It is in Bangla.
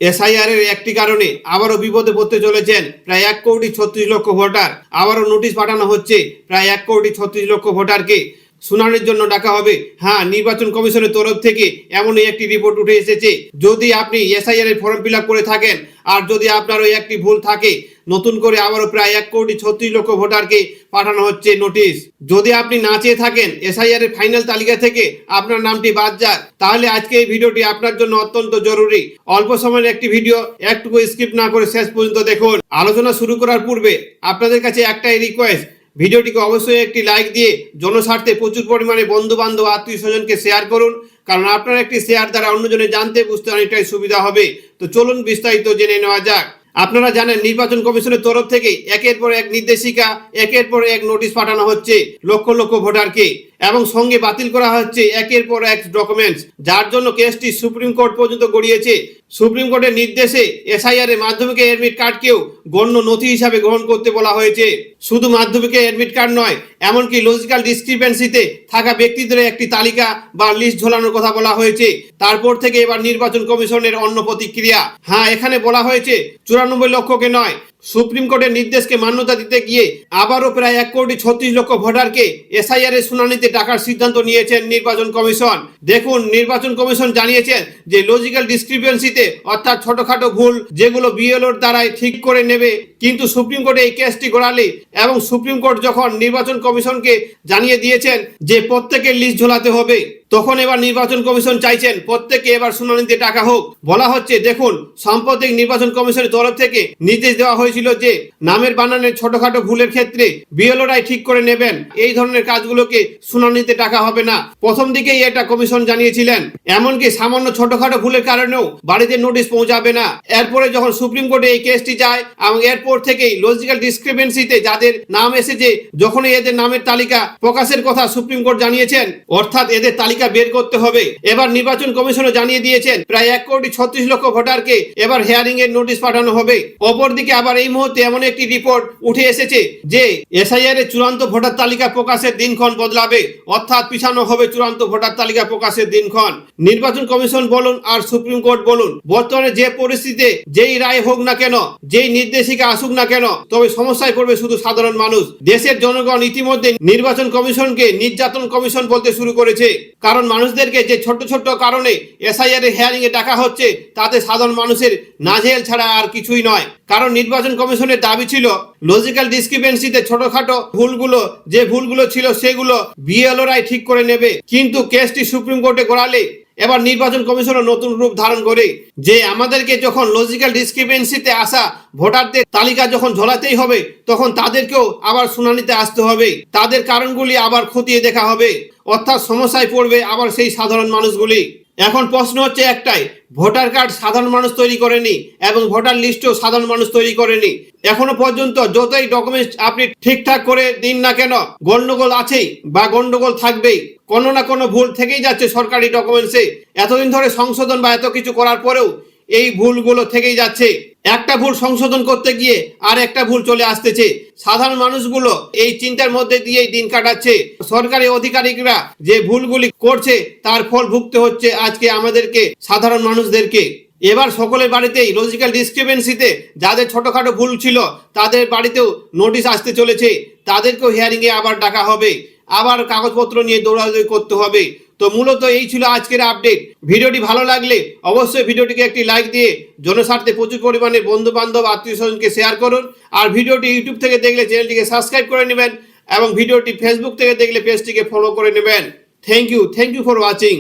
এসআইআর এর একটি কারণে আবারও বিপদে পড়তে চলেছেন প্রায় 1,36,00,000 ভোটার। আবারও নোটিশ পাঠানো হচ্ছে প্রায় 1,36,00,000 ভোটারকে। শুনানির জন্য ডাকা হবে। হ্যাঁ, নির্বাচন কমিশনের তরফ থেকে এমনই একটি রিপোর্ট উঠে এসেছে। যদি আপনি এসআইআর এর ফর্ম ফিল আপ করে থাকেন আর যদি আপনার ওই একটি ভুল থাকে, নতুন করে আবারও প্রায় 1,36,00,000 ভোটারকে পাঠানো হচ্ছে নোটিশ। যদি আপনি না চেয়ে থাকেন এসআইআর এর ফাইনাল তালিকা থেকে আপনার নামটি বাদ যাক, তাহলে আজকে এই ভিডিওটি আপনার জন্য অত্যন্ত জরুরি। অল্প সময়ের একটি ভিডিও, একটুকু স্কিপ না করে শেষ পর্যন্ত দেখুন। আলোচনা শুরু করার পূর্বে আপনাদের কাছে একটাই রিকোয়েস্ট, ভিডিওটিকে অবশ্যই একটি লাইক দিয়ে জনস্বার্থে প্রচুর পরিমাণে বন্ধু বান্ধব আত্মীয় স্বজনকে শেয়ার করুন, কারণ আপনার একটি শেয়ার দ্বারা অন্যজনে জানতে বুঝতে অনেকটাই সুবিধা হবে। তো চলুন বিস্তারিত জেনে নেওয়া যাক। আপনারা জানেন নির্বাচন কমিশনের তরফ থেকে একের পর এক নির্দেশিকা, একের পর এক নোটিশ পাঠানো হচ্ছে লক্ষ লক্ষ ভোটারকে, এবং সঙ্গে বাতিল করা হচ্ছে একের পর এক ডকুমেন্টস, যার জন্য কেসটি সুপ্রিম কোর্ট পর্যন্ত গড়িয়েছে। সুপ্রিম কোর্টের নির্দেশে এসআইআর এর মাধ্যমিক অ্যাডমিট কার্ডকেও গণ্য নথি হিসাবে গ্রহণ করতে বলা হয়েছে। শুধু মাধ্যমিকের অ্যাডমিট কার্ড নয়, এমনকি লজিক্যাল ডিসক্রিপেন্সিতে থাকা ব্যক্তিদের একটি তালিকা বা লিস্ট ঝোলানোর কথা বলা হয়েছে। তারপর থেকে এবার নির্বাচন কমিশনের অন্য প্রতিক্রিয়া। হ্যাঁ, এখানে বলা হয়েছে 94 লক্ষকে নয়, সুপ্রিম কোর্টের নির্দেশকে মান্যতা দিতে গিয়ে আবারও প্রায় 1,36,00,000 ভোটারকে এসআইআর এর শুনানিতে ডাকার সিদ্ধান্ত নিয়েছেন নির্বাচন কমিশন। দেখুন, নির্বাচন কমিশন জানিয়েছেন যে লজিক্যাল ডিসক্রিপেন্সিতে অর্থাৎ ছোটখাটো ভুল যেগুলো বিএলওর দ্বারাই ঠিক করে নেবে, কিন্তু সুপ্রিম কোর্টে এই কেসটি গড়ালে এবং সুপ্রিম কোর্ট যখন নির্বাচন কমিশনকে জানিয়ে দিয়েছেন যে প্রত্যেকের লিস্ট ঝোলাতে হবে, তখন এবার নির্বাচন কমিশন চাইছেন প্রত্যেককে এবার শুনানিতে ডাকা হোক। বলা হচ্ছে, দেখুন, সাম্প্রতিক নির্বাচন কমিশনের তরফ থেকে নির্দেশ দেওয়া হয়েছিল যে নামের বানানের ছোটখাটো ভুলের ক্ষেত্রে বিএলওরাই ঠিক করে নেবেন, এই ধরনের কাজগুলোকে শুনানিতে ডাকা হবে না। প্রথম দিকেই এটা কমিশন জানিয়েছিলেন। এমনকি সামান্য ছোটখাটো ভুলের কারণেও বাড়িতে নোটিশ পৌঁছাবে না। এরপরে যখন সুপ্রিম কোর্টে এই কেসটি যায় এবং এরপর থেকেই লজিক্যাল ডিসক্রিপেন্সিতে যাদের নাম এসেছে, যখনই এদের নামের তালিকা প্রকাশের কথা সুপ্রিম কোর্ট জানিয়েছেন, অর্থাৎ এদের তালিকা বের করতে হবে। এবার নির্বাচন কমিশনও জানিয়ে দিয়েছেন প্রায় 1,36,00,000 ভোটারকে এবার হিয়ারিং এর নোটিশ পাঠানো হবে। অপরদিকে আবার এই মুহূর্তে এমন একটি রিপোর্ট উঠে এসেছে যে এসআইআর এর চূড়ান্ত ভোটার তালিকা প্রকাশের দিনক্ষণ বদলাবে, অর্থাৎ পিছানো হবে চূড়ান্ত ভোটার তালিকা প্রকাশের দিনক্ষণ। নির্বাচন কমিশন বলুন আর সুপ্রিম কোর্ট বলুন, বর্তমানে যে পরিস্থিতিতে যেই রায় হোক না কেন, যেই নির্দেশিকা আসুক না কেন, তবে সমস্যায় পড়বে শুধু সাধারণ মানুষ। দেশের জনগণ ইতিমধ্যে নির্বাচন কমিশনকে নির্যাতন কমিশন বলতে শুরু করেছে, কারণ মানুষদেরকে যে ছোট ছোট কারণে এসআইআর এর হিয়ারিং এ ডাকা হচ্ছে, তাতে সাধারণ মানুষের নাজেহাল ছাড়া আর কিছুই নয়। কারণ নির্বাচন কমিশনের দাবি ছিল লজিক্যাল ডিসক্রিপেন্সিতে ছোটখাটো ভুলগুলো, যে ভুলগুলো ছিল সেগুলো বিএলওরাই ঠিক করে নেবে, কিন্তু কেসটি সুপ্রিম কোর্টে গড়ালে এবার নির্বাচন কমিশনের নতুন রূপ ধারণ করে যে আমাদেরকে যখন লজিক্যাল ডিসক্রিপেন্সিতে আসা ভোটারদের তালিকা যখন ঝোলাতেই হবে, তখন তাদেরকেও আবার শুনানিতে আসতে হবে, তাদের কারণগুলি আবার খতিয়ে দেখা হবে, অর্থাৎ সমস্যায় পড়বে আবার সেই সাধারণ মানুষগুলি। এখন প্রশ্ন হচ্ছে একটাই, ভোটার কার্ড সাধারণ মানুষ তৈরি করেনি এবং ভোটার লিস্টও সাধারণ মানুষ তৈরি করেনি। এখনো পর্যন্ত যতই ডকুমেন্টস আপনি ঠিকঠাক করে দিন না কেন, গন্ডগোল আছেই বা গন্ডগোল থাকবেই, কোনো না কোনো ভুল থেকেই যাচ্ছে সরকারি ডকুমেন্টসে। এতদিন ধরে সংশোধন বা এত কিছু করার পরেও এই ভুলগুলো থেকেই যাচ্ছে। একটা ভুল সংশোধন করতে গিয়ে আর একটা ভুল চলে আসতেছে। সাধারণ মানুষগুলো এই চিন্তার মধ্যে দিয়েই দিন কাটাচ্ছে। সরকারি আধিকারিকরা যে ভুলগুলি করছে তার ফল ভুগতে হচ্ছে আজকে আমাদেরকে, সাধারণ মানুষদেরকে। এবার সকলের বাড়িতেই লজিক্যাল ডিসক্রিপেন্সিতে যাদের ছোটখাটো ভুল ছিল তাদের বাড়িতেও নোটিশ আসতে চলেছে, তাদেরকেও হিয়ারিং এ আবার ডাকা হবে, আবার কাগজপত্র নিয়ে দৌড়াদৌড়ি করতে হবে। তো মূলত এই ছিল আজকের আপডেট। ভিডিওটি ভালো লাগলে অবশ্যই ভিডিওটিকে একটি লাইক দিয়ে জনস্বার্থে প্রচুর পরিমাণে বন্ধু বান্ধব আত্মীয় স্বজনকে শেয়ার করুন। আর ভিডিওটি ইউটিউব থেকে দেখলে চ্যানেলটিকে সাবস্ক্রাইব করে নেবেন এবং ভিডিওটি ফেসবুক থেকে দেখলে পেজটিকে ফলো করে নেবেন। Thank you for watching.